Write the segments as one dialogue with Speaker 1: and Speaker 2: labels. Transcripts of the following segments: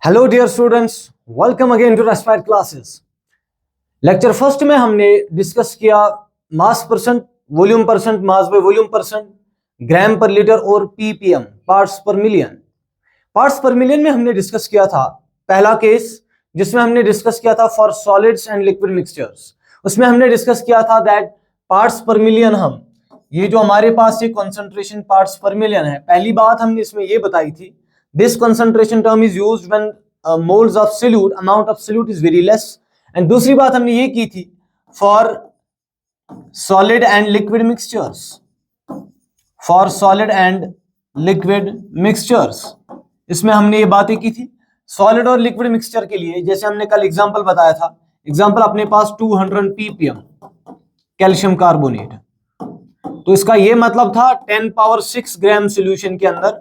Speaker 1: Hello dear students, welcome again to Respire classes. Lecture first में हमने discuss किया mass percent, volume percent, mass by volume percent, gram per litre और PPM, parts per million. Parts per million में हमने discuss किया था पहला case, जिसमें हमने डिस्कस किया था for solids and liquid mixtures. उसमें हमने डिस्कस किया था दैट पार्ट्स पर मिलियन, हम ये जो हमारे पास ये कंसंट्रेशन पार्ट्स पर मिलियन है, पहली बात हमने इसमें ये बताई थी, this concentration term is used when moles of solute, amount of solute is very less। and दूसरी बात हमने ये की थी for solid and liquid mixtures, for solid and liquid mixtures इसमें हमने ये बातें की थी। सॉलिड और लिक्विड मिक्सचर के लिए जैसे हमने कल एग्जांपल बताया था, एग्जांपल अपने पास 200 ppm कैल्शियम कार्बोनेट, तो इसका ये मतलब था 10 पावर 6 ग्राम सॉल्यूशन के अंदर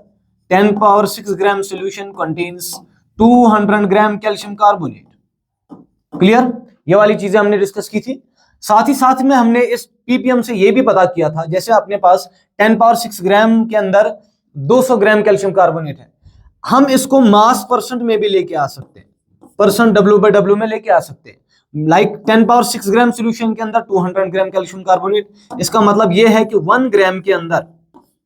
Speaker 1: 10 power 6 gram solution contains 200 gram calcium carbonate. Clear? ये वाली चीजें हमने डिस्कस की थी। साथ ही साथ में हमने इस पीपीएम से ये भी पता किया था, जैसे अपने पास 10 पावर 6 ग्राम के अंदर 200 ग्राम कैल्शियम कार्बोनेट है, हम इसको मास परसेंट में भी लेके आ सकते हैं, परसेंट W/W में लेके आ सकते हैं। लाइक 10 पावर 6 ग्राम सॉल्यूशन के अंदर 200 ग्राम कैल्शियम कार्बोनेट, इसका मतलब ये है कि 1 ग्राम के अंदर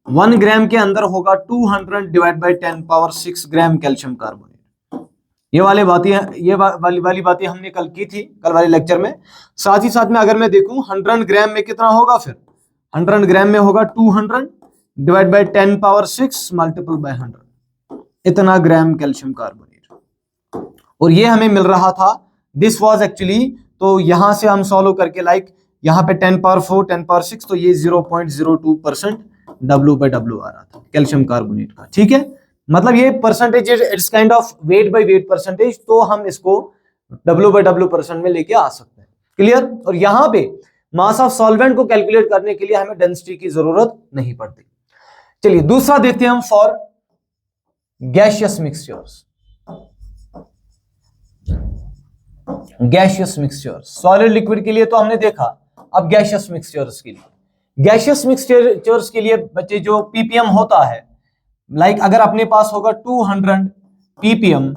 Speaker 1: 1 ग्राम के अंदर होगा 200 divide by 10 power 6 gram calcium carbonate. ये वाली बातें हमने कल की थी, कल वाले लेक्चर में। साथ ही साथ में अगर मैं देखूं 100 ग्राम में कितना होगा, फिर 100 ग्राम में होगा 200 divide by 10 power 6 multiple bye 100, इतना ग्राम कैल्शियम कार्बोनेट। और ये हमें मिल रहा था, दिस वाज एक्चुअली, तो यहां से हम सॉल्व करके लाइक यहाँ पे 10 पावर 4 10 पावर 6, तो ये 0.02% W/W आ रहा था कैल्शियम कार्बोनेट का। ठीक है, मतलब ये percentage it's kind of weight by weight percentage, तो हम इसको W/W परसेंट में लेके आ सकते हैं। क्लियर? और यहाँ पे मास ऑफ सॉल्वेंट को कैलकुलेट करने के लिए हमें डेंसिटी की जरूरत नहीं पड़ती। चलिए दूसरा देखते हैं हम, for gaseous mixtures. Gaseous mixtures, solid liquid के लिए तो हमने देखा, अब गैसियस मिक्सचर्स के लिए, गैसियस मिक्सचर्स के लिए बच्चे जो पीपीएम होता है, लाइक अगर अपने पास होगा 200 ppm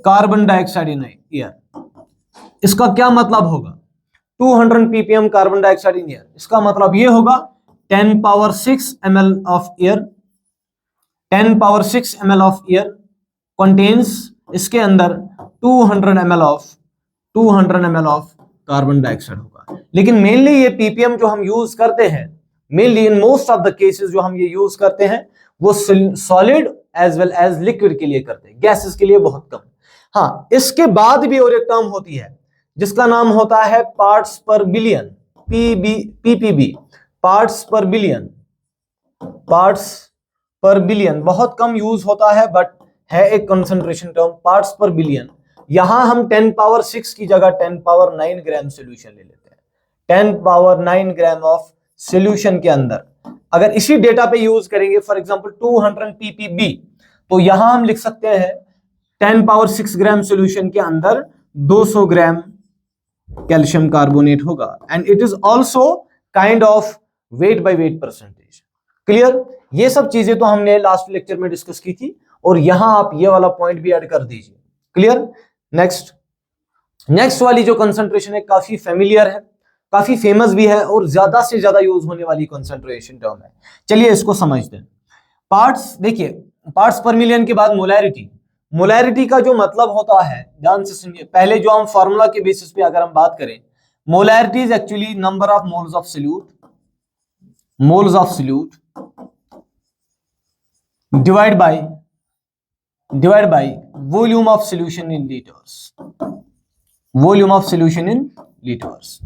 Speaker 1: carbon dioxide in air, इसका क्या मतलब होगा 200 ppm carbon dioxide in air, इसका मतलब ये होगा 10 power 6 ml of air, 10 power 6 ml of air contains इसके अंदर 200 ml ऑफ कार्बन डाइऑक्साइड होगा। लेकिन मेनली ये पीपीएम जो हम यूज करते हैं, mainly in most of the cases जो हम ये यूज करते हैं, वो solid as well as liquid के लिए करते हैं, गैसेस के लिए बहुत कम। हाँ, इसके बाद भी और एक टर्म होती है जिसका नाम होता है पार्ट्स पर बिलियन, पीपीबी, पार्ट्स पर बिलियन। पार्ट्स पर बिलियन बहुत कम यूज होता है, बट है एक कंसंट्रेशन टर्म, पार्ट्स पर बिलियन। यहां हम 10 पावर 6 की जगह 10 पावर 9 ग्राम सॉल्यूशन ले लेते हैं, 10 पावर 9 ग्राम ऑफ सॉल्यूशन के अंदर अगर इसी डेटा पे यूज करेंगे, फॉर एग्जांपल 200 ppb, तो यहां हम लिख सकते हैं 10 पावर 6 ग्राम सॉल्यूशन के अंदर 200 ग्राम कैल्शियम कार्बोनेट होगा, and it is also kind of weight by weight percentage. Clear? ये सब चीजें तो हमने लास्ट लेक्चर में डिस्कस की थी, और यहां आप ये वाला पॉइंट भी ऐड कर दीजिए। क्लियर? नेक्स्ट वाली जो कंसंट्रेशन है काफी फेमिलियर है, काफी फेमस भी है, और ज्यादा से ज्यादा यूज होने वाली कंसंट्रेशन टर्म है। चलिए इसको समझते हैं। पार्ट्स, देखिए पार्ट्स पर मिलियन के बाद मोलैरिटी। मोलैरिटी का जो मतलब होता है, ध्यान से सुनिए, पहले जो हम फॉर्मूला के बेसिस पे अगर हम बात करें, molarity is actually number of moles of solute, moles of solute divide by volume of solution in litres, volume of solution in litres,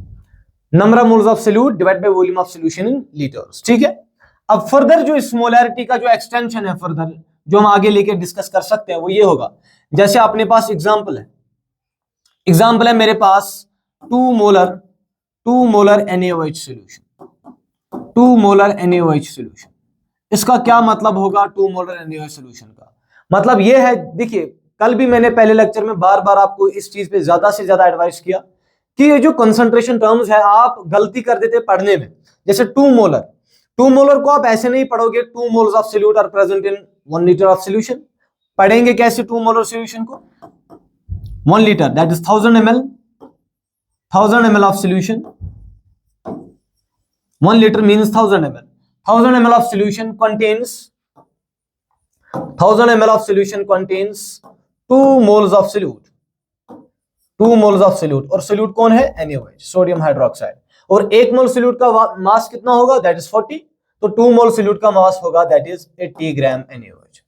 Speaker 1: number of moles of solute divide by volume of solution in litres. ठीक है, अब further जो इस molarity का जो extension है, further जो हम आगे लेके डिस्कस कर सकते हैं, वो ये होगा, जैसे अपने पास एग्जांपल है मेरे पास 2 molar NaOH solution, 2 molar NaOH solution, इसका क्या मतलब होगा 2 मोलर NaOH सॉल्यूशन का? मतलब ये है, देखिए कल भी मैंने पहले लेक्चर में बार बार आपको इस चीज पे ज्यादा से ज्यादा एडवाइस किया कि ये जो कंसंट्रेशन टर्म्स है आप गलती कर देते पढ़ने में। जैसे 2 मोलर को आप ऐसे नहीं पढ़ोगे 2 moles of solute are present in 1 litre of solution, पढ़ेंगे कैसे 2 मोलर सॉल्यूशन को? 1 litre that is 1000 ml of solution. 1 liter means 1000 ml. 1000 ml of solution contains 1000 ml of solution contains 2 moles of solute. 2 moles of solute. और solute कौन है? NaOH, sodium hydroxide. और 1 मोल solute का मास कितना होगा? That is 40. तो 2 मोल solute का मास होगा that is 80 gram NaOH.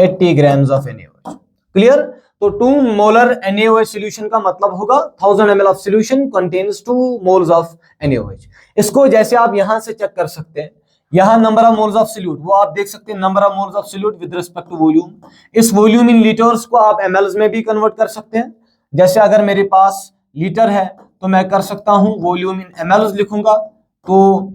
Speaker 1: 80 grams of NaOH. Clear? तो 2 मोलर NaOH सॉल्यूशन का मतलब होगा 1000 ml of solution contains 2 moles of NaOH. इसको जैसे आप यहां से चेक कर सकते हैं, यहां number of moles of solute वो आप देख सकते हैं, number of moles of solute with respect to volume. इस वॉल्यूम इन लीटर्स को आप mls में भी कन्वर्ट कर सकते हैं. जैसे अगर मेरे पास लीटर है तो मैं कर सकता हूं वॉल्यूम इन mls लिखूंगा, तो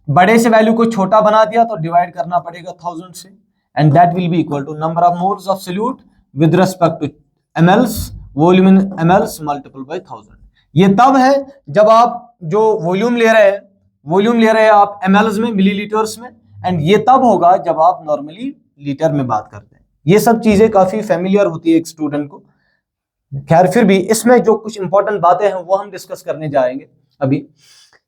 Speaker 1: बड़े से वैल्यू को छोटा बना दिया तो डिवाइड करना पड़ेगा 1000 से, and that will be equal to number of moles of solute with respect to mls, volume in mls multiple by 1000. ये तब है जब आप जो वॉल्यूम ले रहे हैं आप mls में, मिलीलीटर्स में, एंड ये तब होगा जब आप नॉर्मली लीटर में बात करते हैं. ये सब चीजें काफी फेमिलियर होती है एक स्टूडेंट को. खैर फिर भी इसमें जो कुछ इंपॉर्टेंट बातें हैं वो हम डिस्कस करने जाएंगे अभी.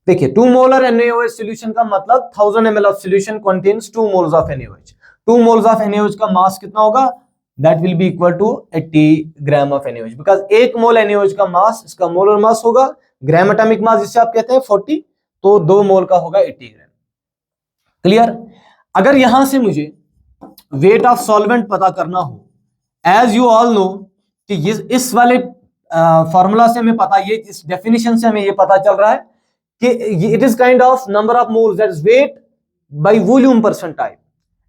Speaker 1: देखिए 2 मोलर NaOH सॉल्यूशन का मतलब 1000 ml of solution contains 2 moles of NaOH. 2 moles of NaOH का मास कितना होगा? That will be equal to 80 gram of NaOH. Because 1 mole NaOH का मास, इसका मोलर मास होगा, ग्राम एटॉमिक मास जिसे आप कहते हैं 40, तो 2 मोल का होगा 80 ग्राम. क्लियर? अगर यहां से मुझे वेट ऑफ सॉल्वेंट पता करना हो, एज यू ऑल नो कि इस वाले फॉर्मूला से हमें पता, ये इस डेफिनेशन से हमें ये पता चल रहा है कि it is kind of number of moles, that is weight by volume percent type.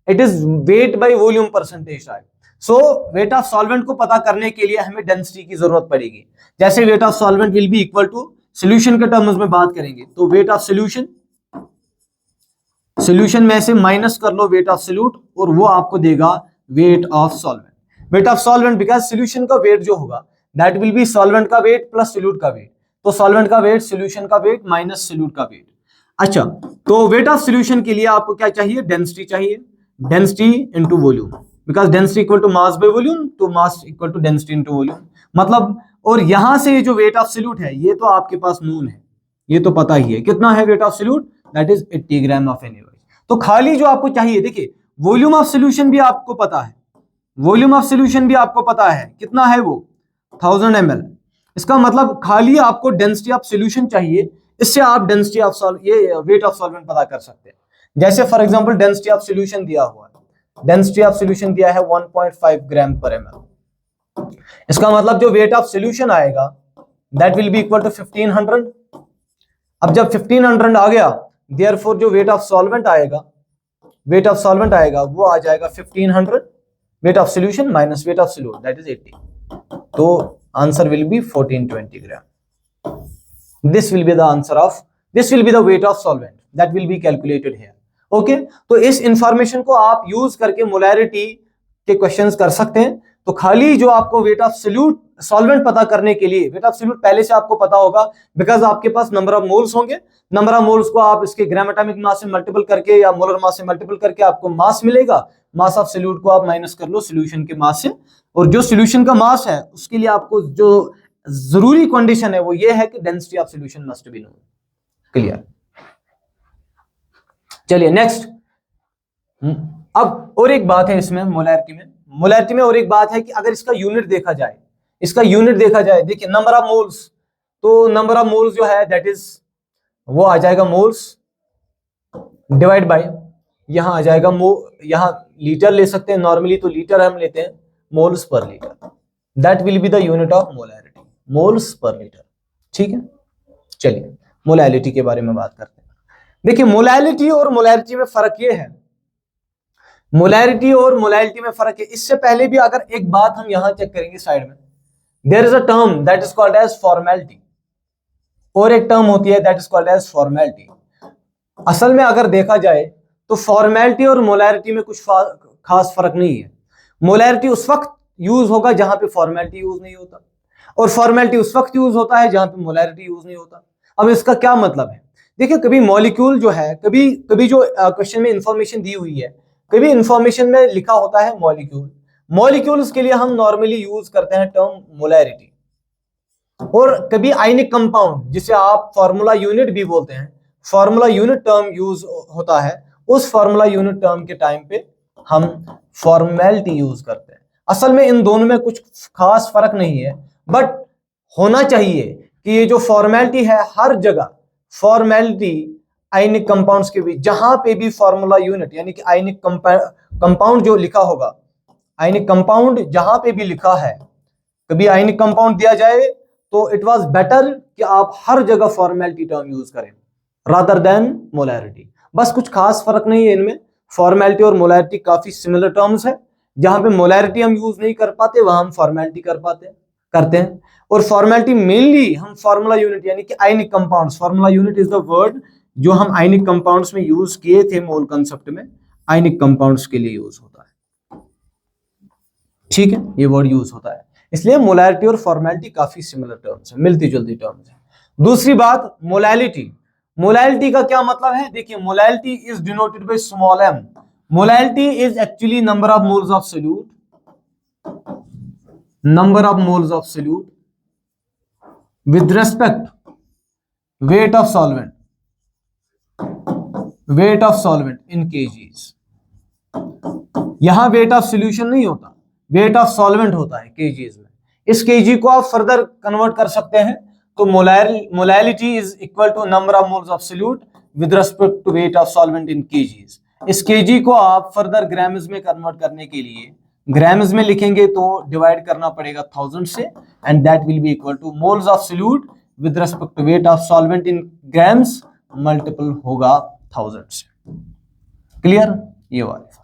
Speaker 1: It is weight by volume percentage type. So wait of solvent को पता करने के लिए हमें डेंसिटी की जरूरत पड़ेगी. जैसे weight of solvent will be equal to, solution के टर्म्स में बात करेंगे तो वेट ऑफ सॉल्यूशन में से माइनस कर लो वेट ऑफ सॉल्यूट और वो आपको देगा wait of solvent. Weight of solvent because solution का वेट जो होगा दैट विल बी सॉल्वेंट का वेट प्लस सॉल्यूट का वेट. तो सॉल्वेंट का वेट सॉल्यूशन का वेट माइनस सॉल्यूट का वेट. अच्छा, तो वेट ऑफ सॉल्यूशन के लिए आपको क्या चाहिए? डेंसिटी चाहिए. Density into volume, because density equal to mass by volume, तो mass equal to density into volume. मतलब, और यहां से जो वेट ऑफ सॉल्यूट है ये तो आपके पास नोन है, ये तो पता ही है कितना है weight of solute, that is 80 gram of NaOH. तो खाली जो आपको चाहिए, देखिए वॉल्यूम ऑफ सॉल्यूशन भी आपको पता है, वॉल्यूम ऑफ सॉल्यूशन भी आपको पता है कितना है वो 1000 ml. इसका मतलब खाली आपको डेंसिटी ऑफ सॉल्यूशन चाहिए, इससे आप डेंसिटी ऑफ ये वेट ऑफ सॉल्वेंट पता कर सकते हैं. जैसे for example density of solution दिया हुआ है, डेंसिटी ऑफ सॉल्यूशन दिया है 1.5 ग्राम पर ml. इसका मतलब जो वेट ऑफ सॉल्यूशन आएगा that will be equal to 1500. अब जब 1500 आ गया, देयरफॉर जो वेट ऑफ सॉल्वेंट आएगा वो आ जाएगा 1500 wait of solution minus weight of solute that is 80. तो answer will be 1420 gram. This will be the answer of, this will be the wait of solvent that will be calculated here. Okay, तो इस information को आप use करके molarity के questions कर सकते हैं. तो खाली जो आपको वेट ऑफ सॉल्वेंट पता करने के लिए, वेट ऑफ सॉल्यूट पहले से आपको पता होगा बिकॉज आपके पास नंबर ऑफ मोल्स होंगे. नंबर ऑफ मोल्स को आप इसके ग्राम एटॉमिक मास से मल्टीपल करके या मोलर मास से मल्टीपल करके आपको मास मिलेगा. मास ऑफ सॉल्यूट को आप माइनस कर लो सॉल्यूशन के मास से, और जो सॉल्यूशन का मास है उसके लिए आपको जो जरूरी कंडीशन है वो ये है कि density of solution must be known. Clear? चलिए नेक्स्ट. अब और एक बात है इसमें मोलैरिटी में और एक बात है कि अगर इसका यूनिट देखा जाए, देखिए नंबर ऑफ मोल्स, तो नंबर ऑफ मोल्स जो है दैट इज वो आ जाएगा मोल्स डिवाइड बाय, यहां आ जाएगा यहां लीटर ले सकते हैं नॉर्मली, तो लीटर हम लेते हैं moles per litre. That will be the unit of molarity, moles per litre. ठीक है, चलिए मोलैरिटी के बारे में बात करते हैं. देखिए मोलैरिटी और मोलैरिटी में फर्क ये है, मोलैरिटी और मोलैलिटी में फर्क है. इससे पहले भी अगर एक बात हम यहां चेक करेंगे साइड में, there is a term that is called as formality, और एक टर्म होती है that is called as formality. असल में अगर देखा जाए तो फॉर्मेलिटी और मोलैरिटी में कुछ खास फर्क नहीं है. मोलैरिटी उस वक्त यूज होगा जहां पे फॉर्मेलिटी यूज नहीं होता, और फॉर्मेलिटी उस वक्त यूज होता है जहां पे मोलैरिटी यूज नहीं होता. अब इसका क्या मतलब है? देखिए कभी मॉलिक्यूल जो है, कभी जो क्वेश्चन में इंफॉर्मेशन दी हुई है, कभी इंफॉर्मेशन में लिखा होता है मॉलिक्यूल, मॉलिक्यूल्स के लिए हम नॉर्मली यूज करते हैं टर्म मोलैरिटी, और कभी आयनिक कंपाउंड जिसे आप फार्मूला यूनिट भी बोलते हैं, फार्मूला यूनिट टर्म यूज होता है, उस फार्मूला यूनिट टर्म के टाइम पे हम फॉर्मेलिटी यूज करते हैं। असल में इन दोनों में कुछ खास फर्क नहीं है, बट होना चाहिए कि ये जो फॉर्मेलिटी है हर जगह, फॉर्मेलिटी आयनिक कंपाउंड्स के बीच जहां पे भी फार्मूला यूनिट यानी कि आयनिक कंपाउंड जो लिखा होगा, आयनिक कंपाउंड जहां पे भी लिखा है, कभी आयनिक कंपाउंड दिया जाए तो इट वाज बेटर कि आप हर जगह फॉर्मेलिटी टर्म यूज करें रादर देन मोलैरिटी। बस कुछ खास फर्क नहीं है इनमें, फॉर्मेलिटी और मोलैरिटी काफी सिमिलर टर्म्स है, जहां पे मोलैरिटी हम यूज नहीं कर पाते वहां हम फॉर्मेलिटी करते हैं। और फॉर्मेलिटी मेनली हम फार्मूला यूनिट यानी कि ionic compounds, formula unit is the word जो हम आयनिक कंपाउंड्स में यूज किए थे मोल कंसेप्ट में, आयनिक कंपाउंड्स के लिए यूज होता है। ठीक है, ये वर्ड यूज होता है, इसलिए मोलैरिटी और फॉर्मेलिटी काफी सिमिलर टर्म्स है, मिलती जुलती टर्म्स है। दूसरी बात मोलैलिटी, मोलैलिटी का क्या मतलब है? देखिए, molality is denoted by small m। Molality is actually number of moles of solute, number of moles of solute with respect weight of solvent, weight of solvent in kgs। यहां weight of solution नहीं होता, weight of solvent होता है kgs में। इस kg को आप further convert कर सकते हैं, तो molality is equal to number of moles of solute with respect to weight of solvent in kgs। इस kg को आप फर्दर ग्राम्स में कन्वर्ट करने के लिए ग्राम्स में लिखेंगे तो डिवाइड करना पड़ेगा 1000 से, and that will be equal to moles of solute with respect to weight of solvent in grams multiple होगा 1000 से। क्लियर? ये वाला।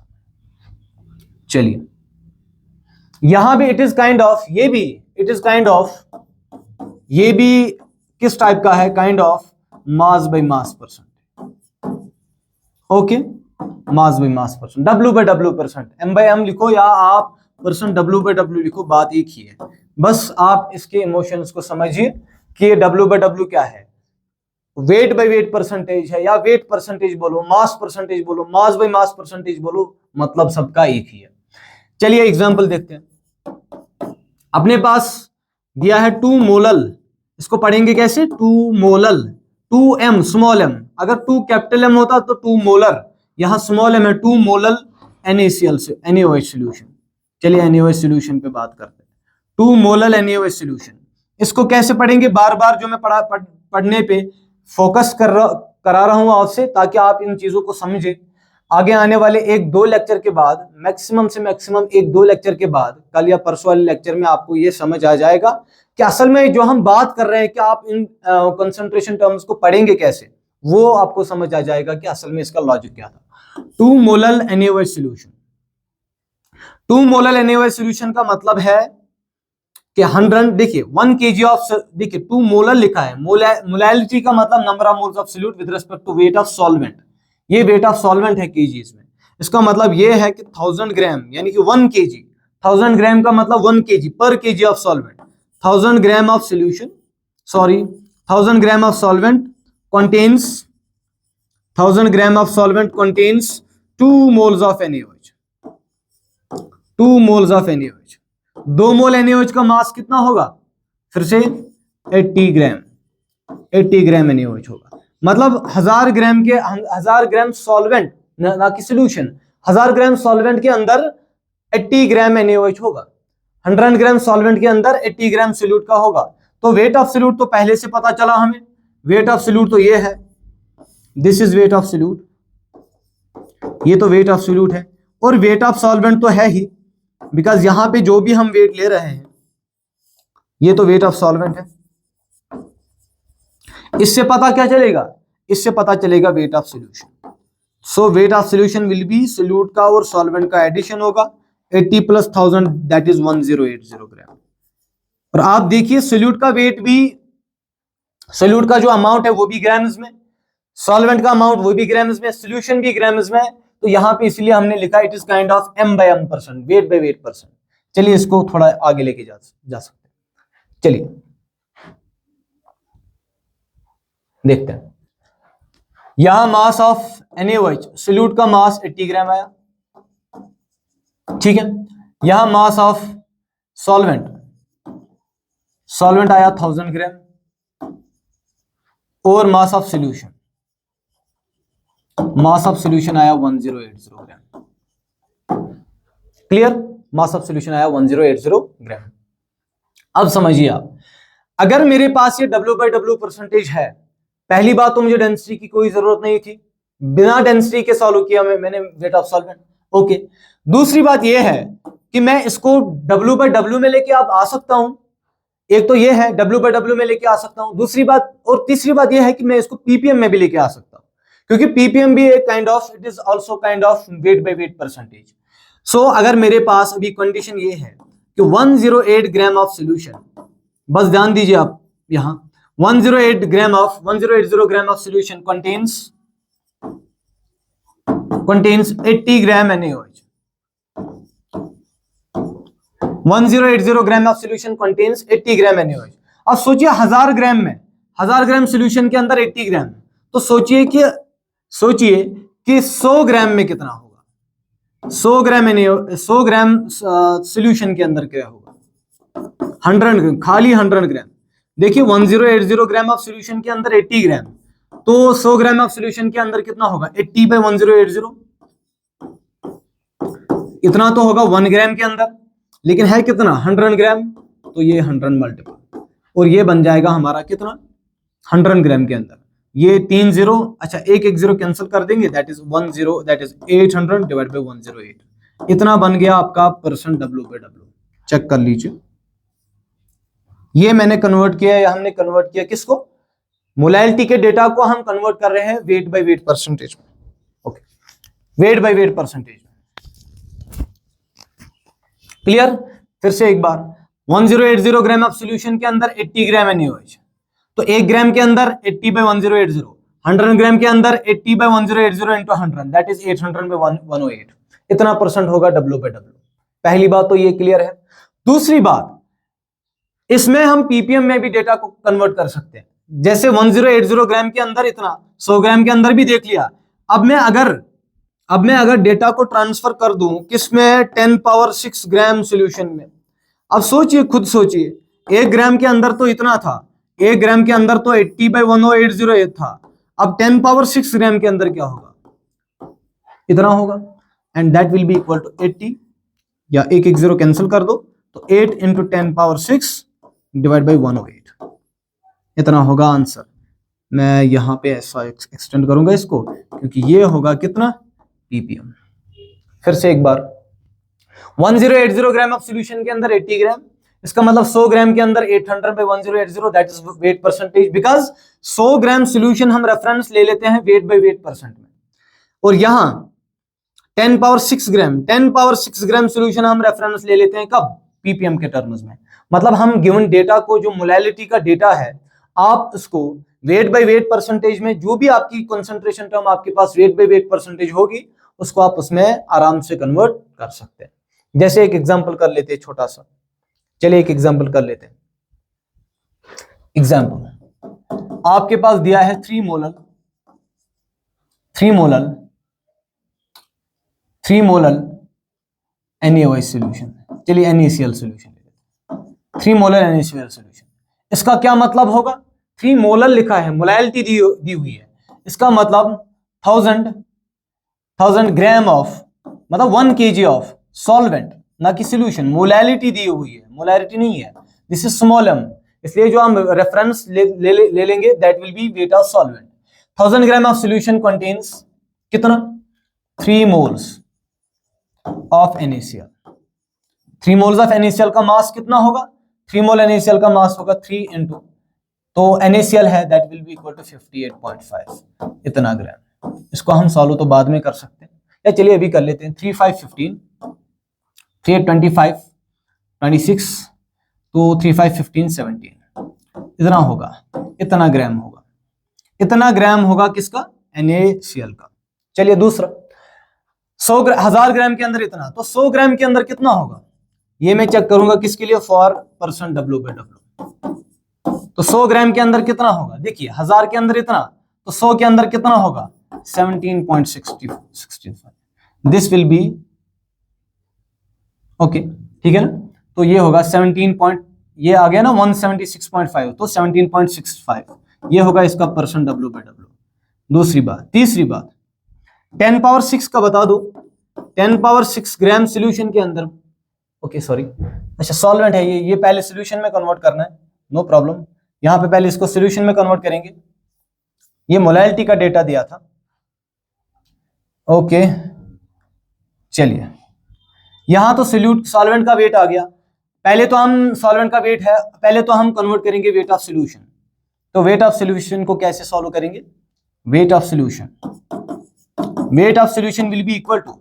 Speaker 1: चलिए, यहां भी इट इज काइंड ऑफ, ये भी इट इज काइंड ऑफ, ये भी किस टाइप का है? Kind of mass by mass percent. Okay, mass by mass percent, W by W percent, M by M लिखो या आप परसेंट W बाय W लिखो, बात एक ही है। बस आप इसके इमोशंस को समझिए कि ये W बाय W क्या है, वेट बाय वेट परसेंटेज है, या वेट परसेंटेज बोलो, मास परसेंटेज बोलो, मास बाय मास परसेंटेज बोलो, मतलब सबका एक ही है। चलिए एग्जांपल देखते हैं। अपने पास दिया है 2 मोलल, इसको पढ़ेंगे कैसे? 2 मोलल, 2m स्मॉल m, अगर 2 कैपिटल M होता तो 2 मोलर, यहां स्मॉल m है, 2 मोलल NaCl से NaOH सॉल्यूशन। चलिए NaOH सॉल्यूशन पे बात करते हैं। 2 मोलल NaOH सॉल्यूशन, इसको कैसे पढ़ेंगे? बार बार जो मैं पढ़ने पे फोकस करा रहा हूं आपसे, ताकि आप इन चीजों को समझे। आगे आने वाले 1-2 लेक्चर के बाद, मैक्सिमम से मैक्सिमम 1-2 लेक्चर के बाद, कल या परसों वाले लेक्चर में आपको ये समझ आ जाएगा कि असल में जो हम बात कर रहे हैं कि आप इन कंसंट्रेशन टर्म्स को पढ़ेंगे कैसे, वो आपको समझ आ जाएगा कि असल में इसका लॉजिक क्या था। 2 molal NaOH solution, 2 molal NaOH solution का मतलब है कि 100, देखिए 1 kg ऑफ, देखिए 2 मोलल लिखा है, मोलैलिटी का मतलब number of moles of solute with respect to weight of solvent, ये वेट ऑफ सॉल्वेंट है kgs में। इसका मतलब ये है कि 1000 ग्राम यानी कि 1 kg, 1000 ग्राम का मतलब 1 kg पर kg of solvent, 1000 gram of solution, sorry 1000 gram of solvent contains 1000 gram of solvent contains 2 moles of NaOH, 2 moles of NaOH। 2 mole NaOH का मास कितना होगा? फिर से 80 ग्राम, 80 ग्राम NaOH होगा। मतलब 1000 ग्राम के 1000 ग्राम सॉल्वेंट, ना कि सोल्यूशन, 1000 ग्राम सॉल्वेंट के अंदर 80 ग्राम NaOH होगा, 100 ग्राम सॉल्वेंट के अंदर 80 ग्राम सोल्यूट का होगा। तो वेट ऑफ सोल्यूट तो पहले से पता चला हमें, वेट ऑफ सोल्यूट तो ये है, this is weight of solute, ये तो वेट ऑफ सोल्यूट है, और वेट ऑफ सॉल्वेंट तो है ही, बिकॉज यहां पे जो भी हम वेट ले रहे हैं ये तो वेट ऑफ सॉल्वेंट है। इससे पता क्या चलेगा? इससे पता चलेगा weight of solution. So weight of solution will be solute का और सॉल्वेंट का एडिशन होगा, 80 + 1000 दैट इज 1080 ग्राम। और आप देखिए सोल्यूट का वेट भी, सोल्यूट का जो अमाउंट है वो भी ग्राम्स में, सॉल्वेंट का अमाउंट वो भी ग्राम्स में, सोल्यूशन भी ग्राम्स में, तो यहां पे इसलिए हमने लिखा it is kind of M by M percent, weight by weight percent. चलिए इसको थोड़ा आगे लेके जा सकते हैं। चलिए देखते हैं, यहां मास ऑफ NaOH सोल्यूट का मास 80 ग्राम आया, ठीक है। यहां मास ऑफ सॉल्वेंट आया 1000 ग्राम और मास ऑफ सॉल्यूशन आया 1080 ग्राम। क्लियर? मास ऑफ सॉल्यूशन आया 1080 ग्राम। अब समझिए आप, अगर मेरे पास ये W/W परसेंटेज है, पहली बात तो मुझे डेंसिटी की कोई जरूरत नहीं थी, बिना डेंसिटी के सॉल्व किया मैंने वेट ऑफ सॉल्वेंट। ओके, दूसरी बात ये है कि मैं इसको W/W में लेके आप आ सकता हूं, एक तो ये है W/W में लेके आ सकता हूं, दूसरी बात और तीसरी बात ये है कि मैं इसको ppm में भी लेके आ सकता हूं, क्योंकि ppm भी एक kind of, it is also kind of weight by weight percentage. So अगर मेरे पास अभी कंडीशन ये है कि 108 ग्राम ऑफ सॉल्यूशन, बस ध्यान दीजिए आप, यहां 108 gram of solution contains 80 gram NaOH। 1080 gram of solution contains 80 gram NaOH। अब सोचिए 1000 ग्राम सॉल्यूशन के अंदर 80 ग्राम, तो सोचिए कि 100 ग्राम में कितना होगा, 100 ग्राम सॉल्यूशन के अंदर क्या होगा, 100 ग्राम, खाली 100 ग्राम। देखिए 1080 ग्राम ऑफ सॉल्यूशन के अंदर 80 ग्राम, तो 100 ग्राम ऑफ सॉल्यूशन के अंदर कितना होगा, 80/1080, इतना तो होगा 1 ग्राम के अंदर, लेकिन है कितना, 100 ग्राम, तो ये 100 मल्टीपल, और ये बन जाएगा हमारा कितना, 100 ग्राम के अंदर, ये 3 0, अच्छा एक जीरो कैंसिल कर देंगे, that is 10, that is 800 divide by 108, इतना बन गया आपका परसेंट W/W। चेक कर लीजिए, ये मैंने कन्वर्ट किया, या हमने कन्वर्ट किया किसको, मोलैलिटी के डेटा को हम कन्वर्ट कर रहे हैं वेट बाय वेट परसेंटेज में। Okay, wait by weight percentage में, क्लियर? फिर से एक बार, 1080 ग्राम ऑफ सॉल्यूशन के अंदर 80 ग्राम NaOH, तो 1 ग्राम के अंदर 80/1080, 100 ग्राम के अंदर 80/1080 into 100, दैट इज 800/108, इतना परसेंट होगा W/W। पहली बात तो ये क्लियर है। दूसरी बात, इसमें हम ppm में भी डेटा को कन्वर्ट कर सकते हैं, जैसे 1080 ग्राम के अंदर इतना, 100 ग्राम के अंदर भी देख लिया। अब मैं अगर डेटा को ट्रांसफर कर दूं किसमें, 10⁶ ग्राम सॉल्यूशन में। अब सोचिए, खुद सोचिए, 1 ग्राम के अंदर तो इतना था, 1 ग्राम के अंदर तो 80/1080 था, अब 10⁶ ग्राम के अंदर क्या होगा, इतना होगा, and that will be equal to 80, या एक जीरो कैंसिल कर दो, तो 8 into 10⁶ डिवाइड बाई 108, इतना होगा आंसर। मैं यहां पे ऐसा एक्सटेंड करूंगा इसको, क्योंकि ये होगा कितना, ppm। फिर से एक बार, 1080 ग्राम ऑफ सॉल्यूशन के अंदर 80 ग्राम, इसका मतलब 100 ग्राम के अंदर 800/1080, that is wait percentage, because 100 gram solution हम रेफरेंस ले लेते हैं वेट बाय वेट परसेंट में, और यहां 10⁶ ग्राम सॉल्यूशन हम रेफरेंस ले लेते हैं कब, ppm के टर्म्स में। मतलब हम गिवन डेटा को, जो मोलैलिटी का डेटा है, आप उसको वेट बाय वेट परसेंटेज में, जो भी आपकी कंसंट्रेशन टर्म आपके पास वेट बाय वेट परसेंटेज होगी, उसको आप उसमें आराम से कन्वर्ट कर सकते हैं। जैसे एक एग्जांपल कर लेते हैं छोटा सा, चलिए एक एग्जांपल कर लेते हैं। एग्जांपल आपके पास दिया है 3 मोलर NaOH सॉल्यूशन, चलिए NaCl solution, 3 molar NaCl solution. इसका क्या मतलब होगा, 3 मोलर लिखा है, मोलैलिटी दी हुई है, इसका मतलब 1000 ग्राम ऑफ, मतलब 1 kg ऑफ सॉल्वेंट, ना कि सॉल्यूशन। मोलैलिटी दी हुई है, मोलैलिटी नहीं है, दिस इज स्मॉल m, इसलिए जो हम रेफरेंस ले लेंगे that will B wait of solvent. 1000 gram of solution contains कितना, 3 moles of NaCl। 3 moles of NaCl का मास कितना होगा, 3 मोल NaCl का मास होगा 3 into, तो NaCl है that will be equal to 58.5, इतना ग्राम। इसको हम सॉल्व तो बाद में कर सकते हैं, या चलिए अभी कर लेते हैं। 3 5 15, 3 25 26, तो 3 5 15 17, इतना होगा, इतना ग्राम होगा, इतना ग्राम होगा किसका, NaCl का। चलिए दूसरा, 1000 ग्राम के अंदर इतना, तो 100 ग्राम के अंदर कितना होगा, ये मैं चेक करूंगा किसके लिए, फॉर परसेंट W/W। तो 100 ग्राम के अंदर कितना होगा, देखिए 1000 के अंदर इतना, तो 100 के अंदर कितना होगा, 17.65, दिस विल बी ओके ठीक है ना। तो ये होगा 17 पॉइंट, ये आ गया ना 176.5, तो 17.65 ये होगा इसका परसेंट W/W। दूसरी बात, तीसरी बात 10 पावर 6 का बता दो। 10 पावर 6 ग्राम सोल्यूशन के अंदर, ओके सॉरी, अच्छा सॉल्वेंट है ये पहले सोल्यूशन में कन्वर्ट करना है, नो प्रॉब्लम। यहां पे पहले इसको सोल्यूशन में कन्वर्ट करेंगे। ये मोलैलिटी का डेटा दिया था, ओके चलिए। यहां तो सॉल्वेंट का वेट आ गया। पहले तो हम सॉल्वेंट का वेट है, पहले तो हम कन्वर्ट करेंगे वेट ऑफ सॉल्यूशन। तो वेट ऑफ सॉल्यूशन को कैसे सॉल्व करेंगे? Weight of solution will be equal to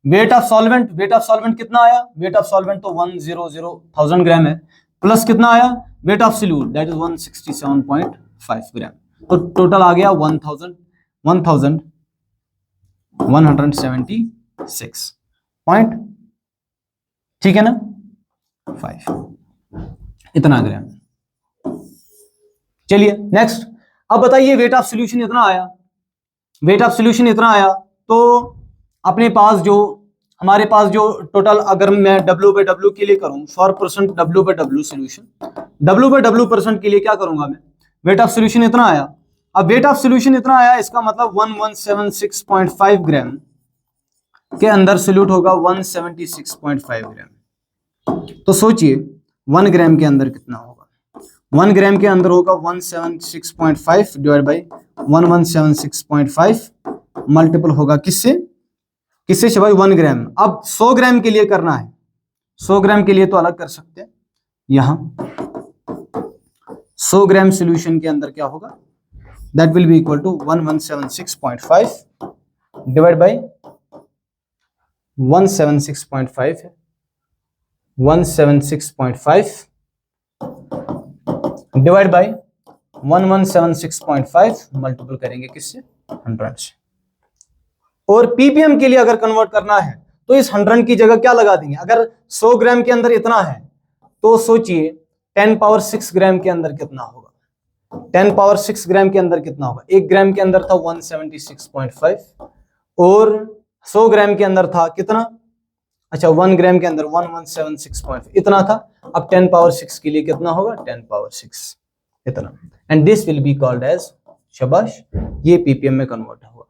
Speaker 1: weight of solvent. Weight of solvent कितना आया? वेट ऑफ सॉल्वेंट तो 100,000 ग्राम है, प्लस कितना आया weight of solute, that is 167.5 ग्राम। तो टोटल आ गया 1176 पॉइंट, ठीक है ना, 5 इतना ग्राम। चलिए नेक्स्ट, अब बताइए वेट ऑफ सॉल्यूशन इतना आया, वेट ऑफ सॉल्यूशन इतना आया, तो अपने पास जो हमारे पास जो टोटल, अगर मैं W/W के लिए करूं for percent W/W solution, W/W percent के लिए क्या करूंगा मैं? वेट ऑफ सॉल्यूशन इतना आया। अब वेट ऑफ सॉल्यूशन इतना आया, इसका मतलब 1176.5 ग्राम के अंदर सोल्यूट होगा 176.5 ग्राम। तो सोचिए 1 ग्राम के अंदर कितना होगा? 1 ग्राम के अंदर होगा 176.5 डिवाइड बाई 1176.5 मल्टीपल होगा किससे? किससे से भाई? 1 ग्राम। अब 100 ग्राम के लिए करना है, 100 ग्राम के लिए तो अलग कर सकते हैं। यहां 100 ग्राम सॉल्यूशन के अंदर क्या होगा? That will be equal to 1176.5 divide by 176.5 है, 176.5 डिवाइड बाई 1176.5 मल्टीपल करेंगे किससे? 100 से। और पीपीएम के लिए अगर कन्वर्ट करना है तो इस 100 की जगह क्या लगा देंगे? अगर 100 ग्राम के अंदर इतना है तो सोचिए 10 पावर 6 ग्राम के अंदर कितना होगा? 10 पावर 6 ग्राम के अंदर कितना होगा? 1 ग्राम के अंदर था 176.5 और 100 ग्राम के अंदर था कितना? अच्छा 1 ग्राम के अंदर 1176.5 इतना था। अब 10 पावर 6 के लिए कितना होगा? 10 पावर 6 इतना। And this will be called as, शाबाश, ये पीपीएम में कन्वर्ट हुआ।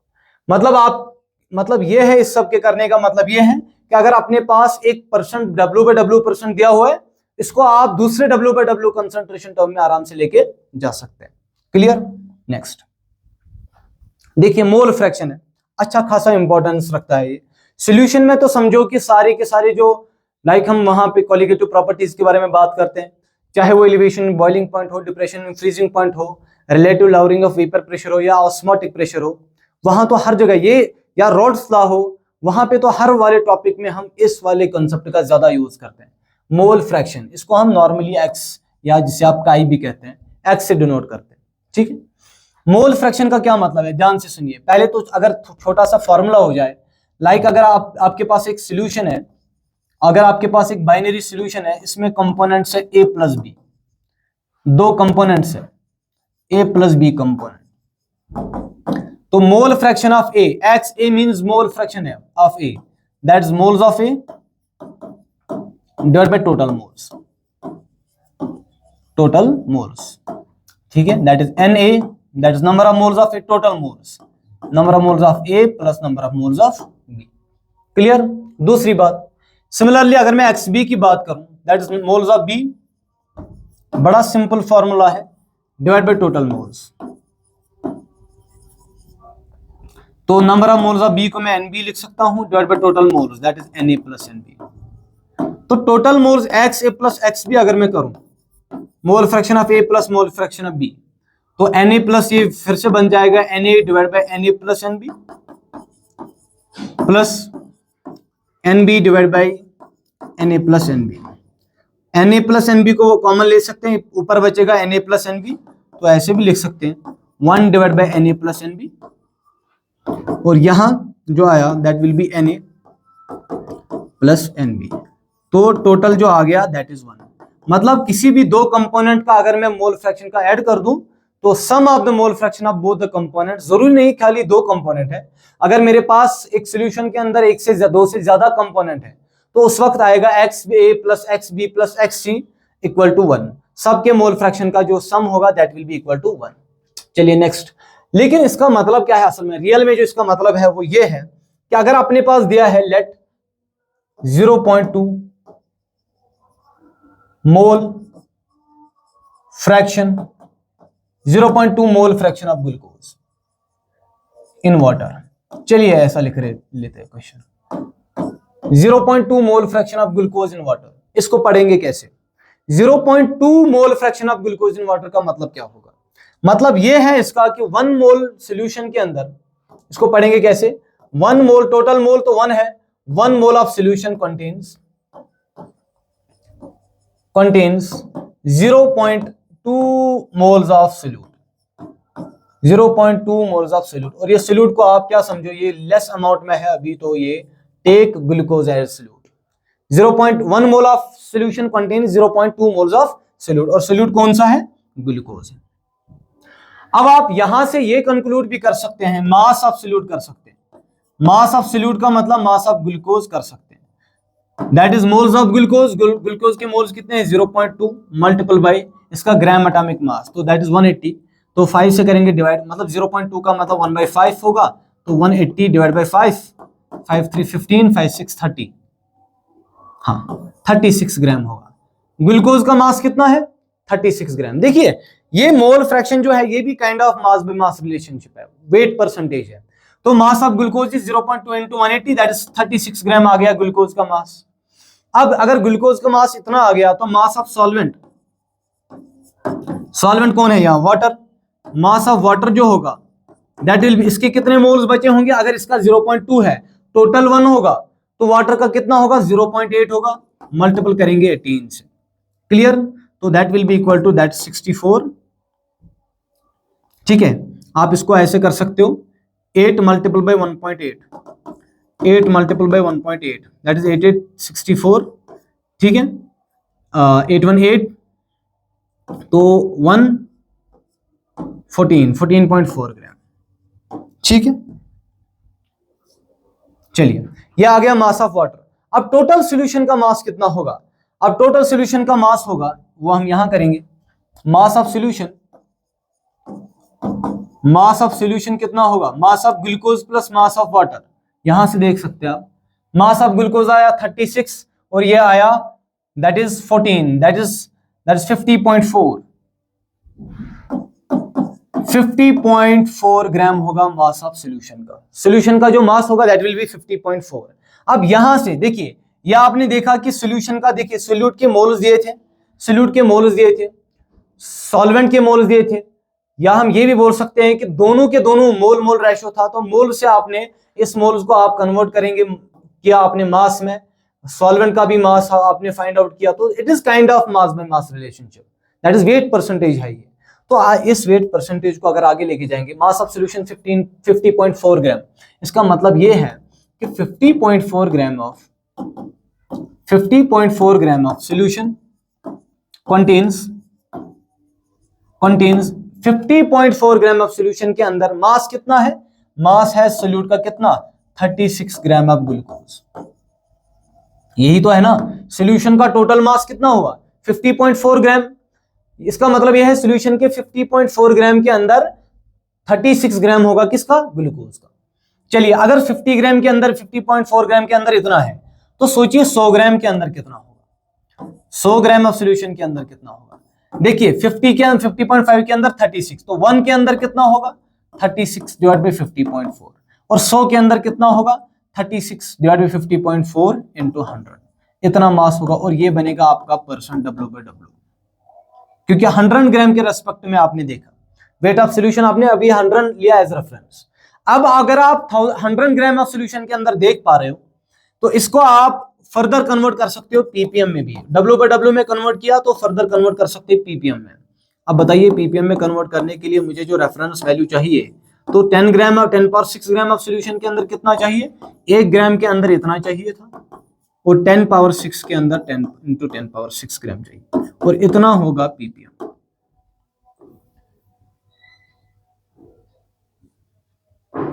Speaker 1: मतलब ये है, इस सब के करने का मतलब ये है कि अगर अपने पास एक परसेंट W/W परसेंट दिया हुआ है, इसको आप दूसरे W/W कंसंट्रेशन टर्म में आराम से लेके जा सकते हैं। क्लियर? नेक्स्ट देखिए, मोल फ्रैक्शन है, अच्छा खासा इंपॉर्टेंस रखता है ये सॉल्यूशन में। तो समझो कि सारे के सारे जो हम वहां पे क्वालिटेटिव प्रॉपर्टीज के बारे में बात करते हैं, चाहे वो एलिवेशन, बॉइलिंग पॉइंट हो, डिप्रेशन, फ्रीजिंग पॉइंट हो, relative lowering of vapour pressure हो या ऑस्मोटिक प्रेशर हो, वहां तो हर जगह ये, या रॉड्स लॉ हो, वहां पे तो हर वाले टॉपिक में हम इस वाले कंसेप्ट का ज्यादा यूज करते हैं, मोल फ्रैक्शन। इसको हम नॉर्मली एक्स या जिसे आप काई भी कहते हैं, एक्स से डिनोट करते हैं, ठीक है। मोल फ्रैक्शन का क्या मतलब है? ध्यान से सुनिए। पहले तो अगर छोटा सा फॉर्मूला हो जाए, अगर आपके पास एक सोल्यूशन है, अगर आपके पास एक बाइनरी सोल्यूशन है, इसमें कंपोनेंट्स है a प्लस बी, दो कंपोनेंट्स है a प्लस बी कंपोनेंट, तो mole fraction of a, X A means mole fraction है of a, that is moles of a divide by total moles, ठीक है, that is Na, that is number of moles of a, total moles, number of moles of a plus number of moles of b। Clear? दूसरी बात, similarly अगर मैं XB की बात करूं, that is moles of B, बड़ा simple formula है, divide by total moles. तो number of moles of B को मैं NB लिख सकता हूं, divide by total moles, that is Na plus NB। तो total moles XA plus XB अगर मैं करूं, मोल fraction of A plus mole fraction of B, तो Na प्लस ये फिर से बन जाएगा Na divide by Na plus NB plus NB divide by Na plus NB। Na plus NB को कॉमन ले सकते हैं, ऊपर बचेगा Na प्लस NB, तो ऐसे भी लिख सकते हैं 1 divide by Na plus NB, और यहां जो आया that will B Na plus NB। तो टोटल जो आ गया दैट इज 1। मतलब किसी भी दो कंपोनेंट का अगर मैं मोल फ्रैक्शन का ऐड कर दूं, तो sum of the mole fraction of both the component, जरूरी नहीं खाली दो कंपोनेंट है, अगर मेरे पास एक सॉल्यूशन के अंदर एक से दो से ज्यादा कंपोनेंट है, तो उस वक्त आएगा XA plus XB plus XC equal to 1। सबके मोल फ्रैक्शन का जो सम होगा that will be equal to 1। चलिए नेक्स्ट। लेकिन इसका मतलब क्या है असल में, रियल में जो इसका मतलब है वो ये है कि अगर अपने पास दिया है let 0.2 mole fraction 0.2 mole fraction of glucose in water. चलिए ऐसा लिख लेते हैं question, 0.2 mole fraction of glucose in water. इसको पढ़ेंगे कैसे? 0.2 mole fraction of glucose in water का मतलब क्या होगा? मतलब यह है इसका कि 1 मोल सॉल्यूशन के अंदर, इसको पढ़ेंगे कैसे? 1 मोल, टोटल मोल तो 1 है, 1 मोल of solution contains 0.2 moles of solute, 0.2 moles of solute. और ये सोल्यूट को आप क्या समझो, ये लेस अमाउंट में है अभी, तो ये take glucose as solute. 0.1 mole of solution contains 0.2 moles of solute, और सोल्यूट कौन सा है? ग्लूकोज है। अब आप यहां से ये कंक्लूड भी कर सकते हैं, मास ऑफ सोल्यूट कर सकते हैं। मास ऑफ सोल्यूट का मतलब मास ऑफ ग्लूकोज कर सकते हैं, that is moles of glucose. Glucose के मोल्स कितने हैं? 0.2 मल्टीपल बाय इसका ग्राम एटॉमिक मास, तो दैट इज 180। तो 5 से करेंगे डिवाइड, मतलब 0.2 का मतलब 1/5 होगा, तो 180 डिवाइड बाय 5, 5 3 15, 5 6 30, हाँ 36 ग्राम होगा। ग्लूकोज का मास कितना है? 36 ग्राम। देखिए ये मोल फ्रैक्शन जो है ये भी kind of mass by mass relationship है, वेट परसेंटेज है। तो mass of glucose is 0.2 into 180, that is 36 ग्राम आ गया ग्लूकोज का मास। अब अगर ग्लूकोज का मास इतना आ गया तो मास ऑफ सॉल्वेंट, सॉल्वेंट कौन है यहाँ? वाटर। मास ऑफ वाटर जो होगा दैट विल बी, इसके कितने मोल्स बचे होंगे? अगर इसका 0.2 है, टोटल 1 होगा, तो वाटर का कितना होगा? 0.8 होगा, मल्टीपल करेंगे 18 से। क्लियर? तो that will be equal to that 64। ठीक है, आप इसको ऐसे कर सकते हो, 8 multiple bye 1.8, 8 multiple bye 1.8 that is 8 8 64। ठीक है, 8 1 8, तो 1 14.4 ग्राम। ठीक है, चलिए ये आ गया मास ऑफ वाटर। अब टोटल सॉल्यूशन का मास कितना होगा? अब टोटल सॉल्यूशन का मास होगा वो हम यहां करेंगे, मास of solution, mass of solution कितना होगा? Mass of glucose plus mass of water. यहां से देख सकते हैं आप, मास ऑफ ग्लूकोज आया 36 और ये आया दैट इज 14, दैट इज 50.4, 50.4 ग्राम होगा मास ऑफ सॉल्यूशन का। सॉल्यूशन का जो मास होगा दैट विल बी 50.4। अब यहां से देखिए, यह आपने देखा कि सॉल्यूशन का, देखिए सोल्यूट के मोल्स दिए थे, सोल्यूट के मोल्स दिए थे, सॉल्वेंट के मोल्स दिए थे, या हम ये भी बोल सकते हैं कि दोनों के दोनों मोल मोल रेशो था। तो मोल से आपने इस मोल्स को आप कन्वर्ट करेंगे किया आपने मास में, सॉल्वेंट का भी मास आपने फाइंड आउट किया, तो it is kind of mass by mass relationship, that is wait percentage है ये। तो इस वेट परसेंटेज को अगर आगे लेके जाएंगे, मास ऑफ सॉल्यूशन 50.4 ग्राम, इसका मतलब ये है कि 50.4 gram of 50.4 gram of solution contains 50.4 gram of solution के अंदर मास कितना है? मास है सोल्यूट का कितना? 36 ग्राम ऑफ ग्लूकोज। यही तो है ना, सॉल्यूशन का टोटल मास कितना हुआ? 50.4 ग्राम। इसका मतलब यह है सॉल्यूशन के 50.4 ग्राम के अंदर 36 ग्राम होगा किसका? ग्लूकोज का। चलिए अगर 50 ग्राम के अंदर 50.4 ग्राम के अंदर इतना है, तो सोचिए 100 ग्राम के अंदर कितना होगा? 100 ग्राम ऑफ सॉल्यूशन के अंदर कितना होगा? देखिए 50 के अंदर 50.5 के अंदर 36, तो 1 के अंदर कितना होगा? 36 डिवाइड बाई 50.4, और 100 के अंदर कितना होगा? 36 डिवाइड बाई 50.4 इंटू 100, इतना मास होगा। और ये बनेगा आपका परसेंट W/W, क्योंकि 100 ग्राम के रेस्पेक्ट में आपने देखा वेट ऑफ सॉल्यूशन, आपने अभी 100 लिया एज रेफरेंस। अब अगर आप 100 ग्राम ऑफ सॉल्यूशन के अंदर देख पा रहे हो, तो इसको आप फर्दर कन्वर्ट कर सकते हो पीपीएम में भी। W/W में कन्वर्ट किया तो फर्दर कन्वर्ट कर सकते हैं पीपीएम में। अब बताइए पीपीएम में कन्वर्ट करने के लिए मुझे जो रेफरेंस वैल्यू चाहिए, तो 10 ग्राम और 10 पावर 6 ग्राम ऑफ सॉल्यूशन के अंदर कितना चाहिए? 1 ग्राम के अंदर इतना चाहिए था, और 10 पावर 6 के अंदर 10 इंटू 10 पावर 6 ग्राम चाहिए, और इतना होगा पीपीएम।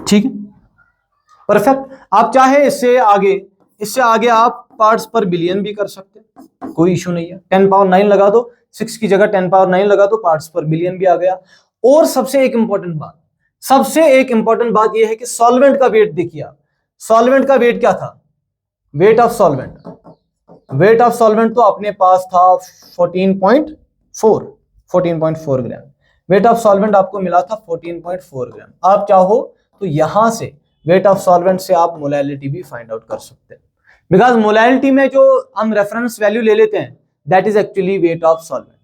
Speaker 1: ठीक है, परफेक्ट। आप चाहे इससे आगे इससे आगे आप पार्ट्स पर बिलियन भी कर सकते हैं, कोई इशू नहीं है। 10 पावर 9 लगा दो, 6 की जगह 10 पावर 9 लगा दो, पार्ट्स पर बिलियन भी आ गया। और सबसे एक इंपॉर्टेंट बात यह है कि सॉल्वेंट का वेट देखिए आप, सॉल्वेंट का वेट क्या था, वेट ऑफ सॉल्वेंट तो अपने पास था 14.4 ग्राम। वेट ऑफ सॉल्वेंट आपको मिला था 14.4 ग्राम। आप चाहो तो यहां से वेट ऑफ सॉल्वेंट से आप मोलैलिटी भी फाइंड आउट कर सकते हैं, बिकॉज मोलैलिटी में जो हम रेफरेंस वैल्यू ले लेते हैं that is actually wait of solvent.